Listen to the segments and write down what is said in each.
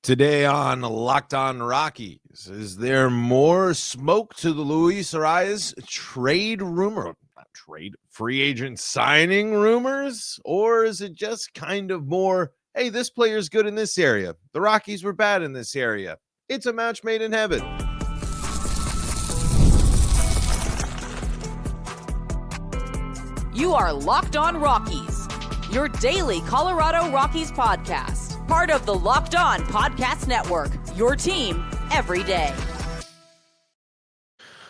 Today on Locked On Rockies, is there more smoke to the Luis Arráez free agent signing rumors? Or is it just kind of more, hey, this player's good in this area, the Rockies were bad in this area? It's a match made in heaven. You are Locked On Rockies, your daily Colorado Rockies podcast. Part of the Locked On Podcast Network, your team every day.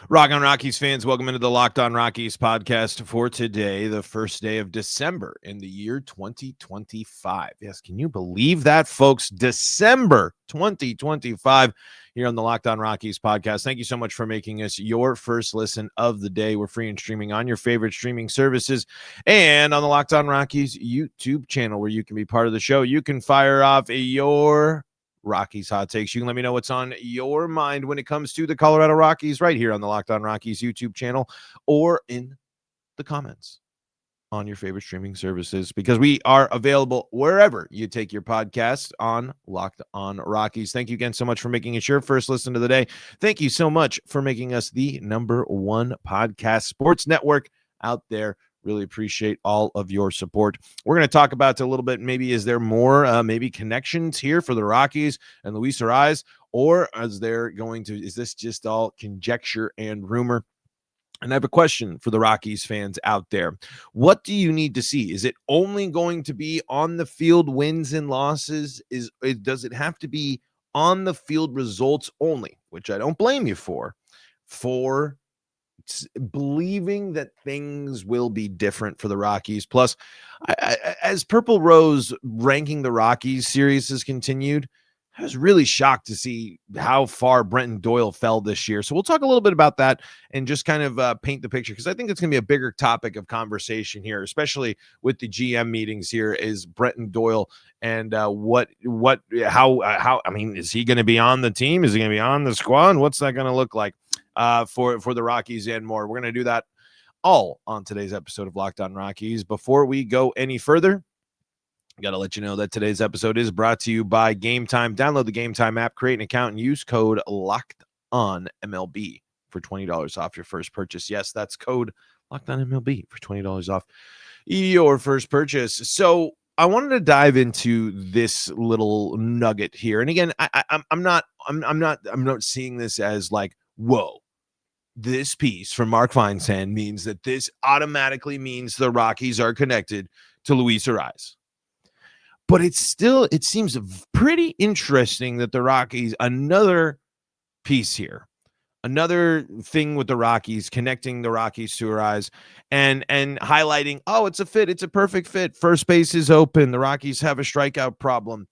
Rock on Rockies fans, welcome into the Locked On Rockies podcast for today, the first day of December in the year 2025. Yes, can you believe that, folks? December 2025 here on the Locked On Rockies podcast. Thank you so much for making us your first listen of the day. We're free and streaming on your favorite streaming services and on the Locked On Rockies YouTube channel, where you can be part of the show. You can fire off your Rockies hot takes. You can let me know what's on your mind when it comes to the Colorado Rockies right here on the Locked On Rockies YouTube channel or in the comments on your favorite streaming services, because we are available wherever you take your podcast on Locked On Rockies. Thank you again so much for making it your first listen to the day. Thank you so much for making us the number one podcast sports network out there. Really appreciate all of your support. We're going to talk about a little bit, maybe is there more maybe connections here for the Rockies and Luis Arráez, or is this just all conjecture and rumor? And I have a question for the Rockies fans out there. What do you need to see? Is it only going to be on the field wins and losses? Does it have to be on the field results only, which I don't blame you for believing that things will be different for the Rockies? Plus, as Purple Rose ranking the Rockies series has continued, I was really shocked to see how far Brenton Doyle fell this year. So we'll talk a little bit about that and just kind of paint the picture, because I think it's going to be a bigger topic of conversation here, especially with the GM meetings here, is Brenton Doyle and how, I mean, is he going to be on the team? Is he going to be on the squad? What's that going to look like for the Rockies and more? We're going to do that all on today's episode of Locked On Rockies. Before we go any further, got to let you know that today's episode is brought to you by Gametime. Download the Gametime app, create an account, and use code LOCKEDONMLB for $20 off your first purchase. Yes, that's code LOCKEDONMLB for $20 off your first purchase. So I wanted to dive into this little nugget here. And again, I'm not seeing this as like, whoa, this piece from Mark Feinsand means that this automatically means the Rockies are connected to Luis Arráez. But it seems pretty interesting that the Rockies, another piece here, another thing with the Rockies, connecting the Rockies to Arráez and highlighting, oh, it's a fit. It's a perfect fit. First base is open. The Rockies have a strikeout problem.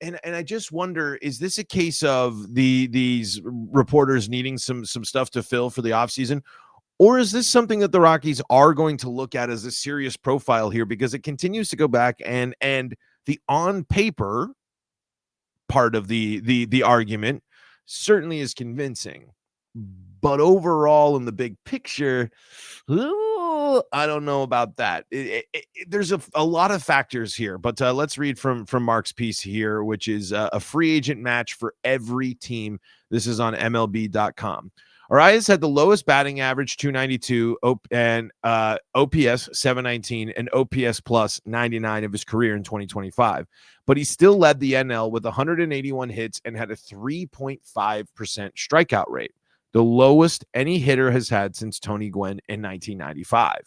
And I just wonder, is this a case of these reporters needing some stuff to fill for the offseason? Or is this something that the Rockies are going to look at as a serious profile here? Because it continues to go back and the on paper part of the argument certainly is convincing. But overall, in the big picture, I don't know about that. There's a lot of factors here, but let's read from Mark's piece here, which is a free agent match for every team. This is on MLB.com. Arráez had the lowest batting average, 292, and OPS 719, and OPS plus 99 of his career in 2025. But he still led the NL with 181 hits and had a 3.5% strikeout rate, the lowest any hitter has had since Tony Gwynn in 1995.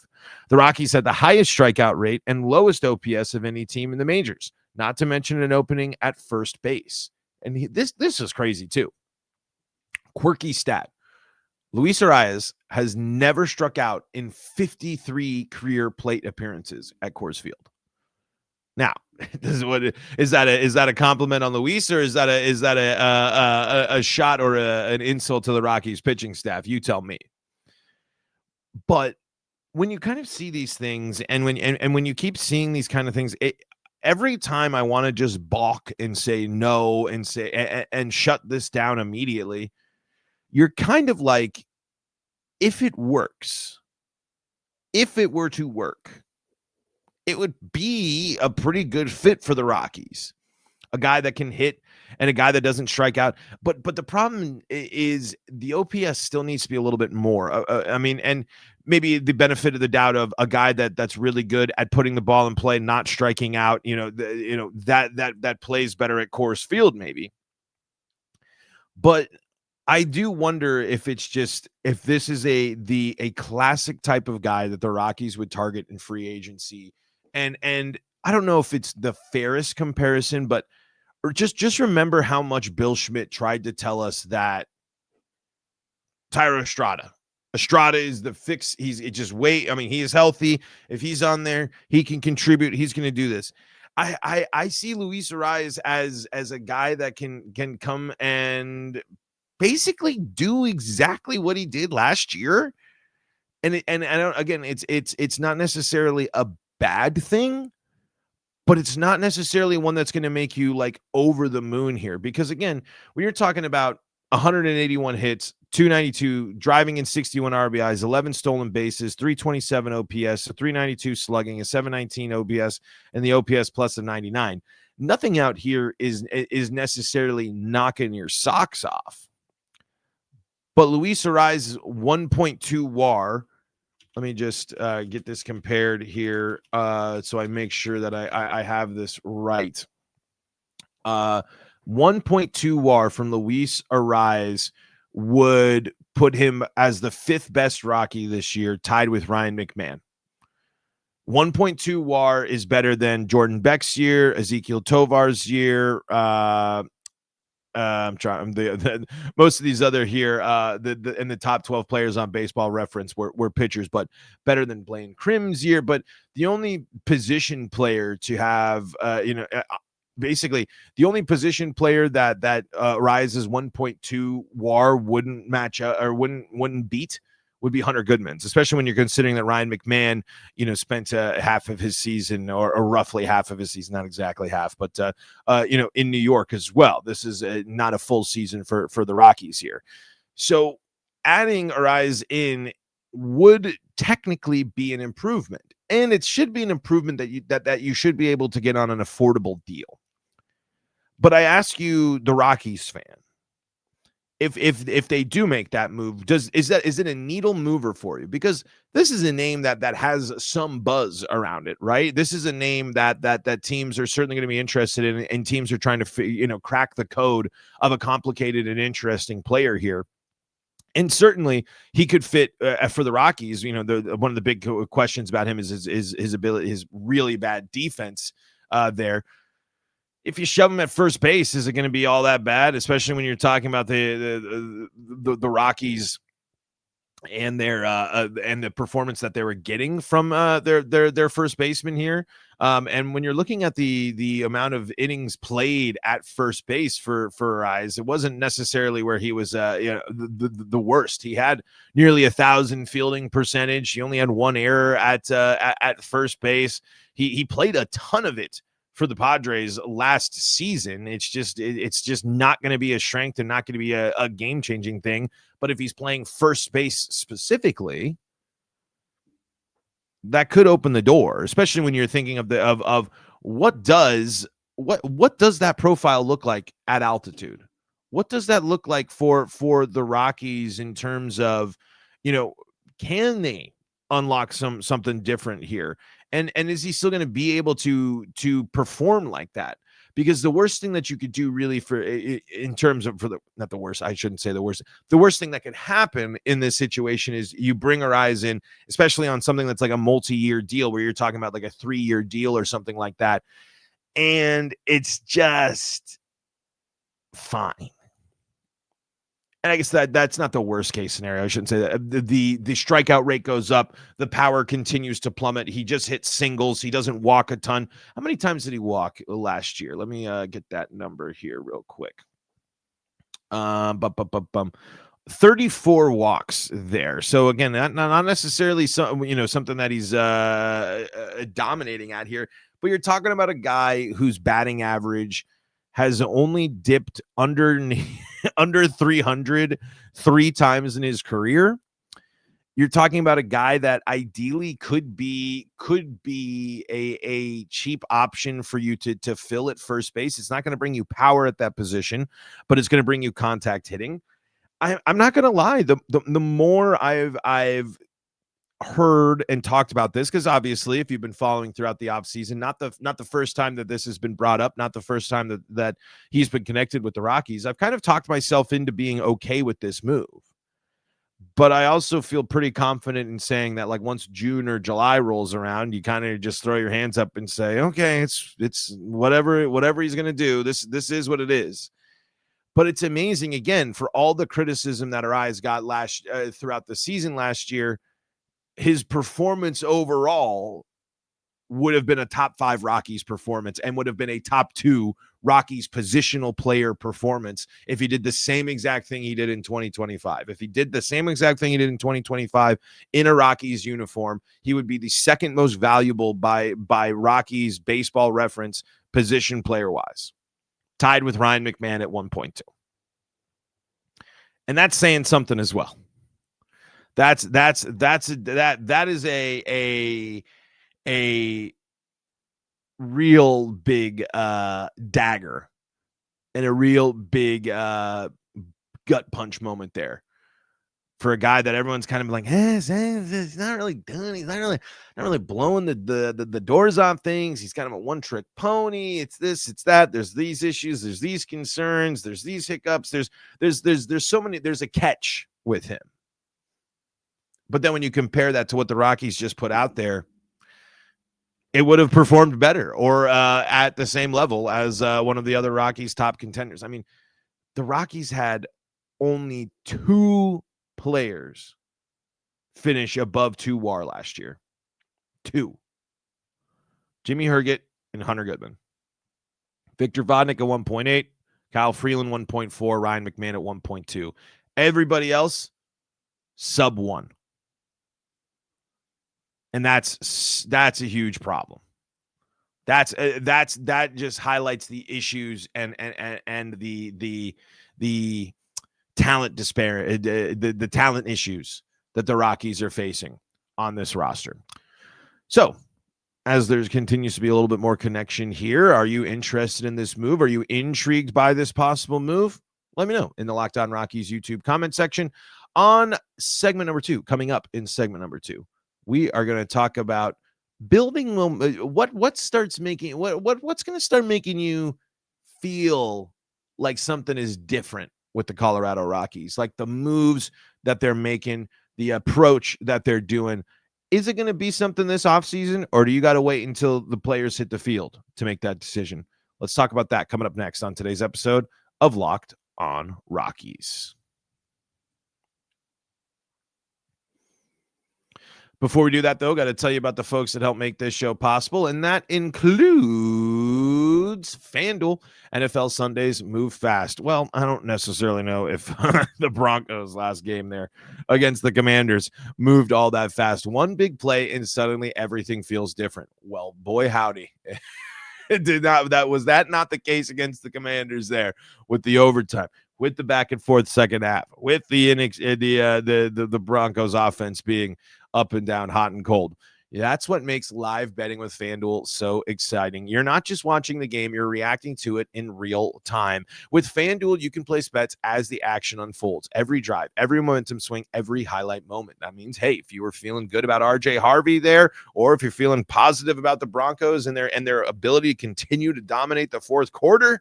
The Rockies had the highest strikeout rate and lowest OPS of any team in the majors, not to mention an opening at first base. And this is crazy too. Quirky stat. Luis Arráez has never struck out in 53 career plate appearances at Coors Field. Now, is that a compliment on Luis, or is that a shot or an insult to the Rockies pitching staff? You tell me. But when you kind of see these things, and when you keep seeing these kind of things, every time I want to just balk and say no and say and shut this down immediately. You're kind of like, if it works, if it were to work, it would be a pretty good fit for the Rockies. A guy that can hit and a guy that doesn't strike out. But the problem is the OPS still needs to be a little bit more. I mean, and maybe the benefit of the doubt of a guy that's really good at putting the ball in play, not striking out. That plays better at Coors Field, maybe. But I do wonder if this is a classic type of guy that the Rockies would target in free agency. And I don't know if it's the fairest comparison, but or just remember how much Bill Schmidt tried to tell us that Tyro Estrada is the fix. He is healthy. If he's on there, he can contribute. He's going to do this. I see Luis Arráez as a guy that can come and basically do exactly what he did last year. And I don't, again, it's not necessarily a bad thing, but it's not necessarily one that's going to make you like over the moon here. Because again, when you're talking about 181 hits, 292 driving in 61 RBIs, 11 stolen bases, 327 OPS, a 392 slugging, a 719 OPS, and the OPS plus a 99. Nothing out here is necessarily knocking your socks off. But Luis Arraez's 1.2 WAR, let me just get this compared here so I make sure that I have this right. 1.2 WAR from Luis Arraez would put him as the 5th best Rocky this year, tied with Ryan McMahon. 1.2 WAR is better than Jordan Beck's year, Ezekiel Tovar's year. I'm trying. Most of these other here, in the top 12 players on Baseball Reference were pitchers, but better than Blaine Crim's year. But the only position player to have, basically the only position player that rises 1.2 WAR wouldn't match or wouldn't beat would be Hunter Goodman's, especially when you're considering that Ryan McMahon, spent half of his season or roughly half of his season, not exactly half, but in New York as well. This is not a full season for the Rockies here. So adding Arraez in would technically be an improvement, and it should be an improvement that you should be able to get on an affordable deal. But I ask you, the Rockies fan, if they do make that move, is it a needle mover for you? Because this is a name that has some buzz around it, right? This is a name that teams are certainly going to be interested in, and teams are trying to crack the code of a complicated and interesting player here. And certainly he could fit for the Rockies. One of the big questions about him is his ability, his really bad defense there. If you shove him at first base, is it going to be all that bad? Especially when you're talking about the Rockies and their and the performance that they were getting from their first baseman here. And when you're looking at the amount of innings played at first base for Arraez, it wasn't necessarily where he was the worst. He had nearly 1,000 fielding percentage. He only had one error at first base. He played a ton of it for the Padres last season. It's just not going to be a strength and not going to be a game-changing thing. But if he's playing first base specifically, that could open the door, especially when you're thinking of what does that profile look like at altitude? What does that look like for the Rockies in terms of, can they unlock something different here? And is he still going to be able to perform like that? Because the worst thing that you could do really in terms of not the worst, I shouldn't say the worst. The worst thing that could happen in this situation is you bring Arraez in, especially on something that's like a multi-year deal where you're talking about like a 3-year deal or something like that. And it's just fine. And I guess that's not the worst case scenario. I shouldn't say that. The strikeout rate goes up. The power continues to plummet. He just hits singles. He doesn't walk a ton. How many times did he walk last year? Let me get that number here real quick. 34 walks there. So again, not necessarily something that he's dominating at here. But you're talking about a guy whose batting average has only dipped under 300 3 times in his career. You're talking about a guy that ideally could be a cheap option for you to fill at first base. It's not going to bring you power at that position, but it's going to bring you contact hitting. I'm not going to lie. The more I've heard and talked about this, because obviously if you've been following throughout the offseason, not the first time that this has been brought up, not the first time that he's been connected with the Rockies, I've kind of talked myself into being okay with this move. But I also feel pretty confident in saying that, like, once June or July rolls around, you kind of just throw your hands up and say, okay, it's whatever he's going to do. This is what it is. But it's amazing, again, for all the criticism that Arráez got throughout the season last year, his performance overall would have been a top 5 Rockies performance and would have been a top 2 Rockies positional player performance if he did the same exact thing he did in 2025. If he did the same exact thing he did in 2025 in a Rockies uniform, he would be the second most valuable by Rockies baseball reference position player-wise, tied with Ryan McMahon at 1.2. And that's saying something as well. That is a real big dagger and a real big gut punch moment there for a guy that everyone's kind of like, he's not really done. He's not really blowing the doors off things. He's kind of a one-trick pony. It's this, it's that. There's these issues. There's these concerns. There's these hiccups. There's so many. There's a catch with him. But then when you compare that to what the Rockies just put out there, it would have performed better or at the same level as one of the other Rockies' top contenders. I mean, the Rockies had only 2 players finish above 2 WAR last year. 2. Jimmy Herget and Hunter Goodman. Victor Vodnik at 1.8. Kyle Freeland 1.4. Ryan McMahon at 1.2. Everybody else, sub 1. And that's a huge problem. That just highlights the issues and the talent the talent issues that the Rockies are facing on this roster. So, as there continues to be a little bit more connection here, are you interested in this move? Are you intrigued by this possible move? Let me know in the Locked On Rockies YouTube comment section on segment number 2. Coming up in segment number 2. We are going to talk about building what's going to start making you feel like something is different with the Colorado Rockies, like the moves that they're making, the approach that they're doing. Is it going to be something this offseason, or do you got to wait until the players hit the field to make that decision? Let's talk about that coming up next on today's episode of Locked On Rockies. Before we do that, though, got to tell you about the folks that help make this show possible, and that includes FanDuel. NFL Sundays move fast. Well, I don't necessarily know if the Broncos' last game there against the Commanders moved all that fast. One big play, and suddenly everything feels different. Well, boy, howdy. Was that not the case against the Commanders there with the overtime, with the back and forth second half, with the Broncos offense being up and down, hot and cold. That's what makes live betting with FanDuel so exciting. You're not just watching the game, you're reacting to it in real time. With FanDuel, you can place bets as the action unfolds. Every drive, every momentum swing, every highlight moment. That means, hey, if you were feeling good about RJ Harvey there, or if you're feeling positive about the Broncos and their ability to continue to dominate the fourth quarter,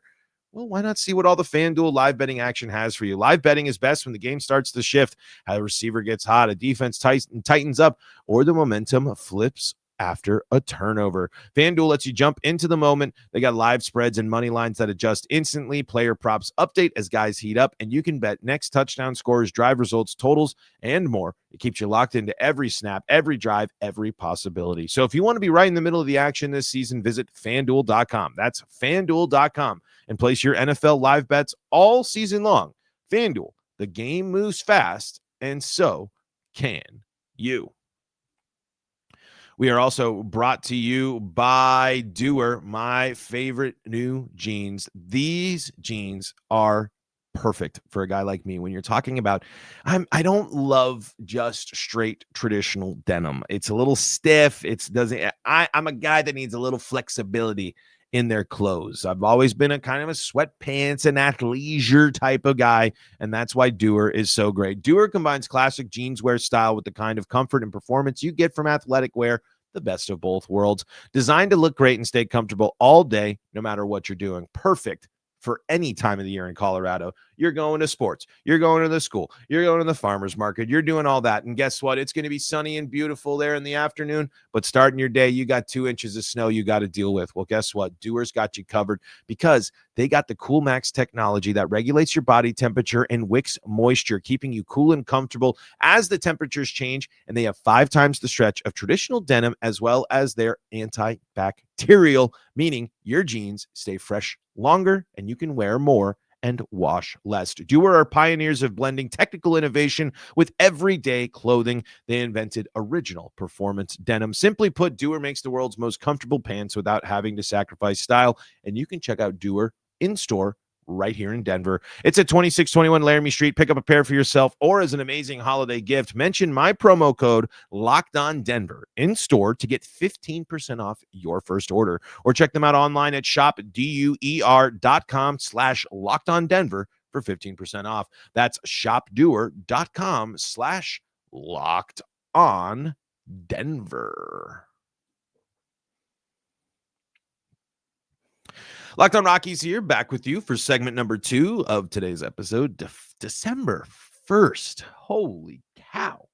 well, why not see what all the FanDuel live betting action has for you? Live betting is best when the game starts to shift, how a receiver gets hot, a defense tightens up, or the momentum flips after a turnover. FanDuel lets you jump into the moment. They got live spreads and money lines that adjust instantly. Player props update as guys heat up, and you can bet next touchdown scores, drive results, totals, and more. It keeps you locked into every snap, every drive, every possibility. So if you want to be right in the middle of the action this season, visit FanDuel.com. That's FanDuel.com. And place your NFL live bets all season long. FanDuel, the game moves fast, and so can you. We are also brought to you by Doer, my favorite new jeans. These jeans are perfect for a guy like me when you're talking about I don't love just straight traditional denim. It's a little stiff. I'm a guy that needs a little flexibility in their clothes. I've always been a kind of a sweatpants and athleisure type of guy, and that's why Doer is so great. Doer combines classic jeans wear style with the kind of comfort and performance you get from athletic wear, the best of both worlds. Designed to look great and stay comfortable all day, no matter what you're doing. Perfect for any time of the year in Colorado. You're going to sports, you're going to the school, you're going to the farmer's market, you're doing all that. And guess what? It's going to be sunny and beautiful there in the afternoon, but starting your day, you got 2 inches of snow you got to deal with. Well, guess what? Doer's got you covered because they got the Cool Max technology that regulates your body temperature and wicks moisture, keeping you cool and comfortable as the temperatures change. And they have 5 times the stretch of traditional denim, as well as their antibacterial, meaning your jeans stay fresh longer and you can wear more and wash less. Doer are pioneers of blending technical innovation with everyday clothing. They invented original performance denim. Simply put, Doer makes the world's most comfortable pants without having to sacrifice style. And you can check out Doer in store right here in Denver. It's at 2621 Laramie Street. Pick up a pair for yourself or as an amazing holiday gift. Mention my promo code LOCKEDONDenver in store to get 15% off your first order, or check them out online at shopduer.com/LockedOnDenver for 15% off. That's shopduer.com/LockedOnDenver. Locked on Rockies here, back with you for segment number 2 of today's episode, December 1st. Holy cow.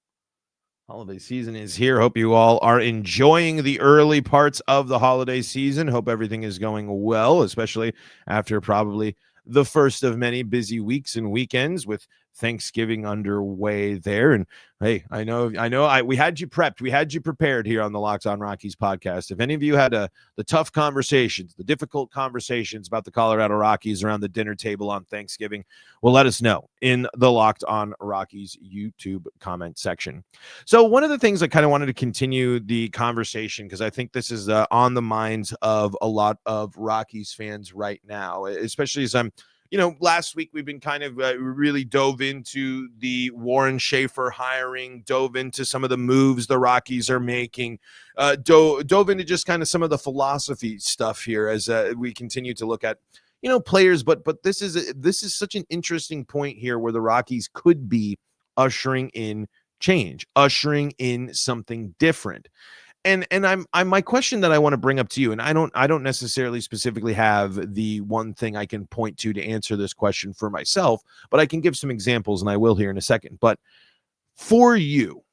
Holiday season is here. Hope you all are enjoying the early parts of the holiday season. Hope everything is going well, especially after probably the first of many busy weeks and weekends with Thanksgiving underway there. And hey, I know we had you prepped. We had you prepared here on the Locked on Rockies podcast. If any of you had the tough conversations, the difficult conversations about the Colorado Rockies around the dinner table on Thanksgiving, well, let us know in the Locked on Rockies YouTube comment section. So one of the things I kind of wanted to continue the conversation, because I think this is on the minds of a lot of Rockies fans right now, especially as I'm last week we've been kind of really dove into the Warren Schaefer hiring, dove into some of the moves the Rockies are making, dove into just kind of some of the philosophy stuff here as we continue to look at players. But this is such an interesting point here where the Rockies could be ushering in change, ushering in something different. And I'm my question that I want to bring up to you, and I don't necessarily specifically have the one thing I can point to answer this question for myself, but I can give some examples, and I will here in a second. But for you,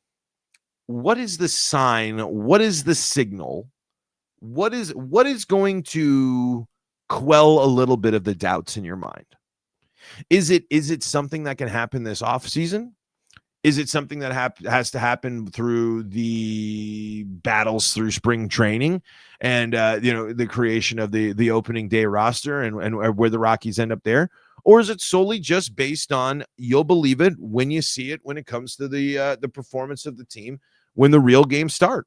what is the sign? What is the signal? What is going to quell a little bit of the doubts in your mind? Is it something that can happen this offseason? Is it something that has to happen through the battles through spring training and the creation of the opening day roster and where the Rockies end up there? Or is it solely just based on you'll believe it when you see it when it comes to the performance of the team when the real games start?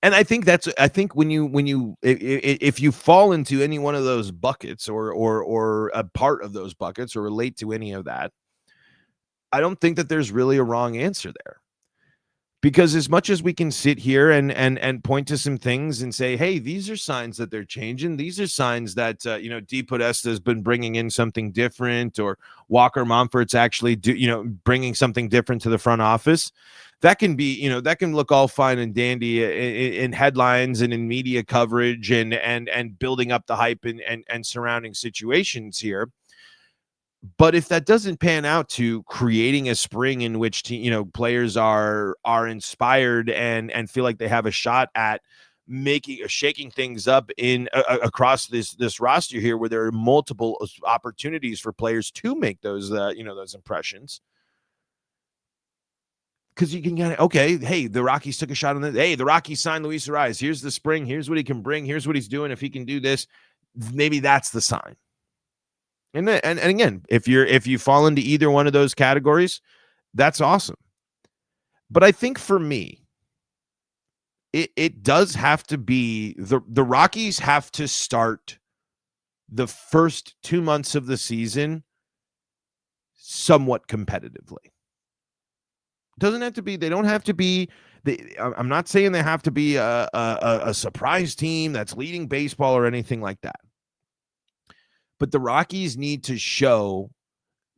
And I think when you if you fall into any one of those buckets or a part of those buckets or relate to any of that, I don't think that there's really a wrong answer there, because as much as we can sit here and point to some things and say, hey, these are signs that they're changing. These are signs that, D. Podesta has been bringing in something different, or Walker Monfort's actually bringing something different to the front office. That can be, that can look all fine and dandy in headlines and in media coverage and building up the hype and surrounding situations here. But if that doesn't pan out to creating a spring in which players are inspired and feel like they have a shot at shaking things up in across this roster here, where there are multiple opportunities for players to make those those impressions, because you can get, okay, hey, the Rockies took a shot on this. Hey, the Rockies signed Luis Arráez. Here's the spring. Here's what he can bring. Here's what he's doing. If he can do this, maybe that's the sign. And again, if you fall into either one of those categories, that's awesome. But I think for me, it does have to be the Rockies have to start the first 2 months of the season somewhat competitively. Doesn't have to be, they don't have to be, I'm not saying they have to be a surprise team that's leading baseball or anything like that. But the Rockies need to show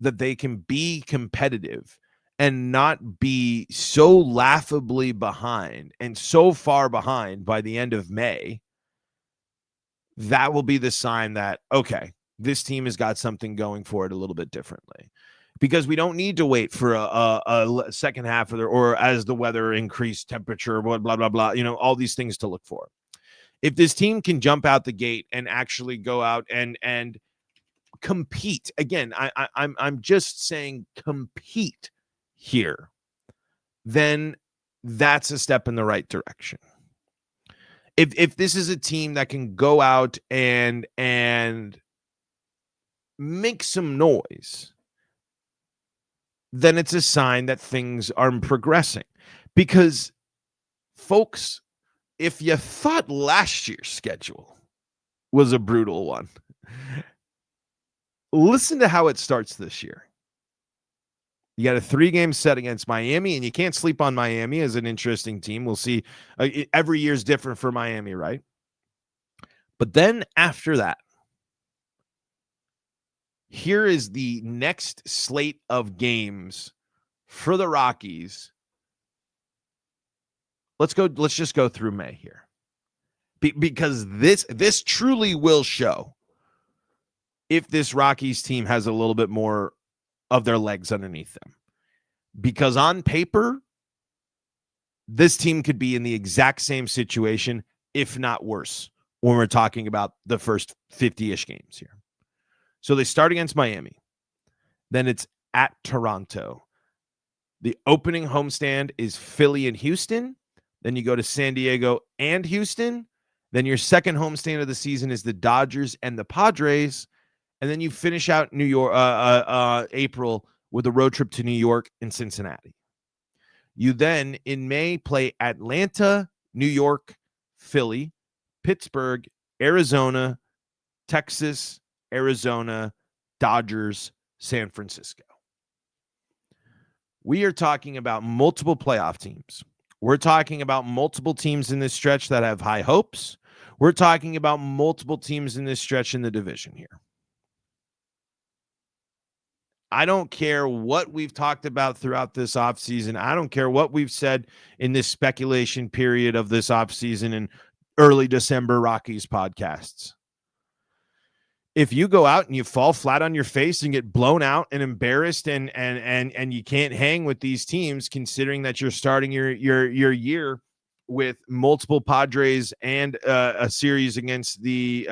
that they can be competitive and not be so laughably behind and so far behind by the end of May. That will be the sign that, okay, this team has got something going for it a little bit differently. Because we don't need to wait for a second half of or as the weather increased temperature, blah, blah, blah, blah, all these things to look for. If this team can jump out the gate and actually go out and compete, again, I'm just saying compete here, then that's a step in the right direction. If this is a team that can go out and make some noise, then it's a sign that things are progressing. Because, folks, if you thought last year's schedule was a brutal one, listen to how it starts this year. You got a 3-game set against Miami, and you can't sleep on Miami as an interesting team. We'll see. Every year is different for Miami, right? But then after that, here is the next slate of games for the Rockies. Let's just go through May here. Because this truly will show if this Rockies team has a little bit more of their legs underneath them. Because on paper, this team could be in the exact same situation, if not worse, when we're talking about the first 50-ish games here. So they start against Miami. Then it's at Toronto. The opening homestand is Philly and Houston. Then you go to San Diego and Houston. Then your second homestand of the season is the Dodgers and the Padres. And then you finish out New York, April with a road trip to New York and Cincinnati. You then, in May, play Atlanta, New York, Philly, Pittsburgh, Arizona, Texas, Arizona, Dodgers, San Francisco. We are talking about multiple playoff teams. We're talking about multiple teams in this stretch that have high hopes. We're talking about multiple teams in this stretch in the division here. I don't care what we've talked about throughout this offseason. I don't care what we've said in this speculation period of this offseason and early December Rockies podcasts. If you go out and you fall flat on your face and get blown out and embarrassed and you can't hang with these teams, considering that you're starting your year with multiple Padres and a series against the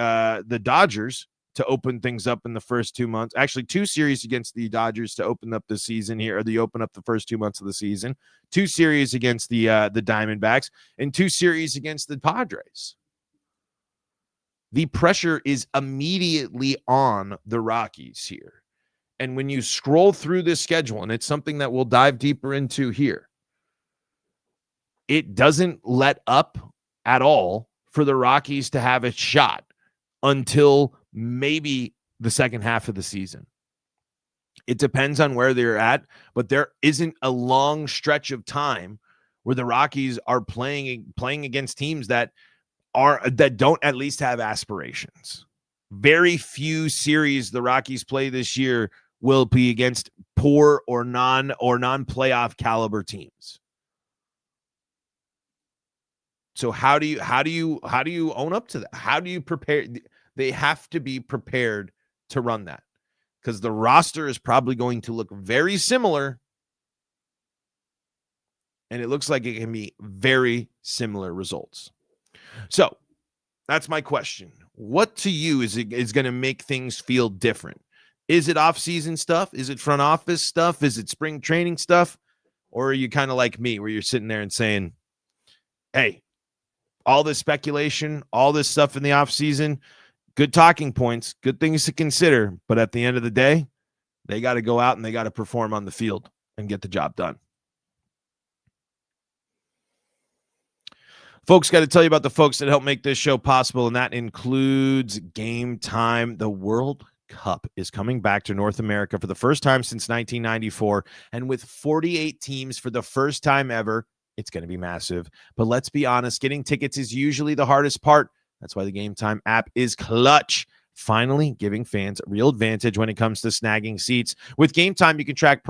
Dodgers to open things up in the first 2 months. Actually, 2 series against the Dodgers to open up the season here, or open up the first 2 months of the season. 2 series against the Diamondbacks, and 2 series against the Padres. The pressure is immediately on the Rockies here. And when you scroll through this schedule, and it's something that we'll dive deeper into here, it doesn't let up at all for the Rockies to have a shot until maybe the second half of the season. It depends on where they're at, but there isn't a long stretch of time where the Rockies are playing against teams that don't at least have aspirations. Very few series the Rockies play this year will be against poor or non-playoff caliber teams. So how do you own up to that? How do you prepare? They have to be prepared to run that, because the roster is probably going to look very similar, and it looks like it can be very similar results. So that's my question. What to you is going to make things feel different? Is it off-season stuff? Is it front office stuff? Is it spring training stuff? Or are you kind of like me, where you're sitting there and saying, hey, all this speculation, all this stuff in the offseason, good talking points, good things to consider, but at the end of the day, they got to go out and they got to perform on the field and get the job done. Folks, got to tell you about the folks that help make this show possible, and that includes Gametime. The World Cup is coming back to North America for the first time since 1994. And with 48 teams for the first time ever, it's going to be massive. But let's be honest, getting tickets is usually the hardest part. That's why the Gametime app is clutch, finally giving fans a real advantage when it comes to snagging seats. With Gametime, you can track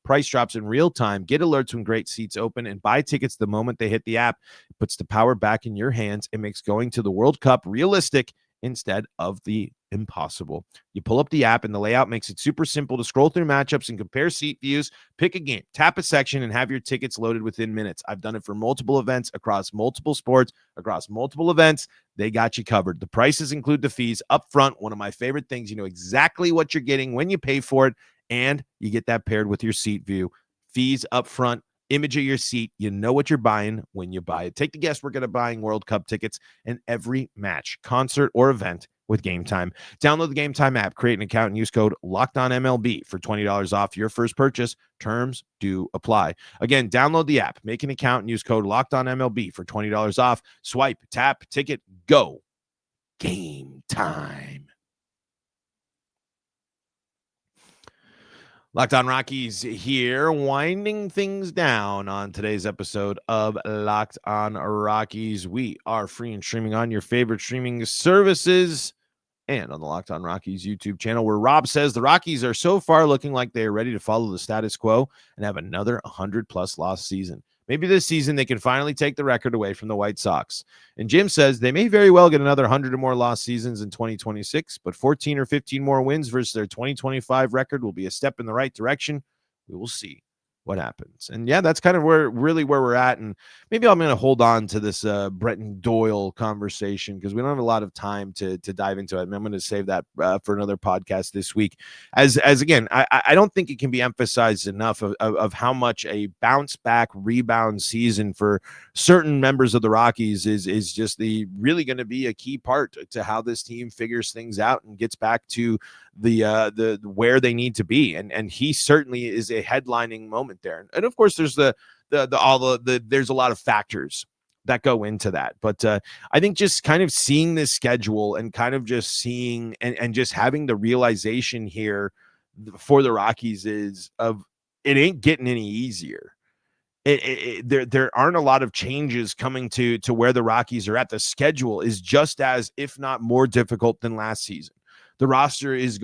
price drops in real time, get alerts when great seats open, and buy tickets the moment they hit the app. It puts the power back in your hands. It makes going to the World Cup realistic instead of the impossible. You pull up the app and the layout makes it super simple to scroll through matchups and compare seat views, pick a game, tap a section, and have your tickets loaded within minutes. I've done it for multiple events across multiple sports, across multiple events. They got you covered. The prices include the fees up front. One of my favorite things, you know exactly what you're getting when you pay for it, and you get that paired with your seat view. Fees up front, image of your seat. You know what you're buying when you buy it. Take the guesswork out of buying World Cup tickets in every match, concert, or event with Gametime. Download the Gametime app, create an account, and use code LOCKEDONMLB for $20 off your first purchase. Terms do apply. Again, download the app, make an account, and use code LOCKEDONMLB for $20 off. Swipe, tap, ticket, go. Gametime. Locked On Rockies here, winding things down on today's episode of Locked On Rockies. We are free and streaming on your favorite streaming services and on the Locked On Rockies YouTube channel, where Rob says the Rockies are so far looking like they are ready to follow the status quo and have another 100-plus loss season. Maybe this season they can finally take the record away from the White Sox. And Jim says they may very well get another 100 or more lost seasons in 2026, but 14 or 15 more wins versus their 2025 record will be a step in the right direction. We will see what happens. And yeah, that's kind of where we're at. And maybe I'm going to hold on to this Brenton Doyle conversation because we don't have a lot of time to dive into it. I'm going to save that for another podcast this week. As again, I don't think it can be emphasized enough of how much a bounce back rebound season for certain members of the Rockies is just really going to be a key part to how this team figures things out and gets back to the where they need to be. And he certainly is a headlining moment there. And of course there's there's a lot of factors that go into that. But I think just kind of seeing this schedule and kind of just seeing and just having the realization here for the Rockies is of it ain't getting any easier. There aren't a lot of changes coming to where the Rockies are at. The schedule is just as, if not more difficult than last season. The roster is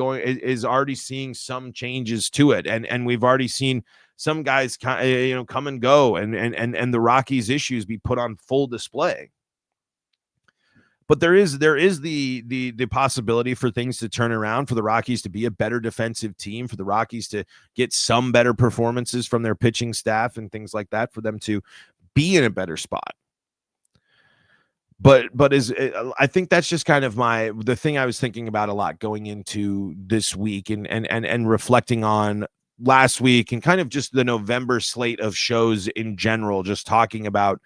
already seeing some changes to it. And we've already seen some guys come and go and the Rockies issues be put on full display. But there is the possibility for things to turn around, for the Rockies to be a better defensive team, for the Rockies to get some better performances from their pitching staff and things like that, for them to be in a better spot. But I think that's just kind of the thing I was thinking about a lot going into this week and reflecting on last week and kind of just the November slate of shows in general, just talking about,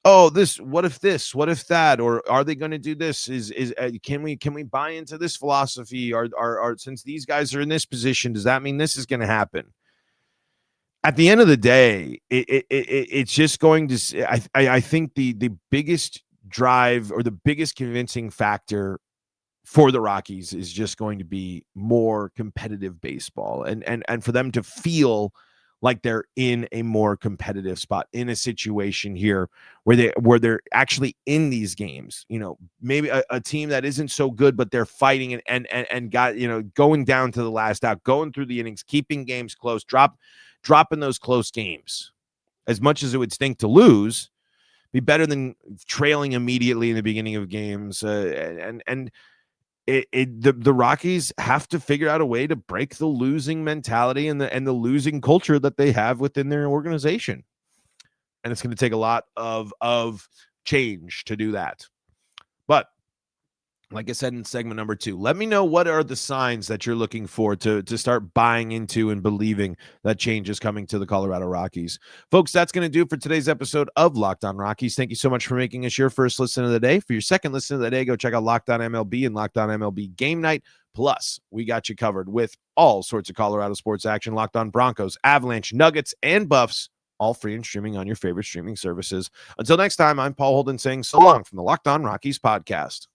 what if that, or are they going to do this? Can we buy into this philosophy? Are since these guys are in this position, does that mean this is going to happen? At the end of the day, it's just going to. I think the biggest drive or the biggest convincing factor for the Rockies is just going to be more competitive baseball and for them to feel like they're in a more competitive spot, in a situation here where they're actually in these games. Maybe a team that isn't so good, but they're fighting and got, going down to the last out, going through the innings, keeping games close, dropping those close games. As much as it would stink to lose, be better than trailing immediately in the beginning of games. The Rockies have to figure out a way to break the losing mentality and the losing culture that they have within their organization. And it's going to take a lot of change to do that. But like I said in segment number 2, let me know what are the signs that you're looking for to start buying into and believing that change is coming to the Colorado Rockies. Folks, that's going to do it for today's episode of Locked On Rockies. Thank you so much for making us your first listen of the day. For your second listen of the day, go check out Locked On MLB and Locked On MLB Game Night. Plus, we got you covered with all sorts of Colorado sports action. Locked On Broncos, Avalanche, Nuggets, and Buffs, all free and streaming on your favorite streaming services. Until next time, I'm Paul Holden saying so long from the Locked On Rockies podcast.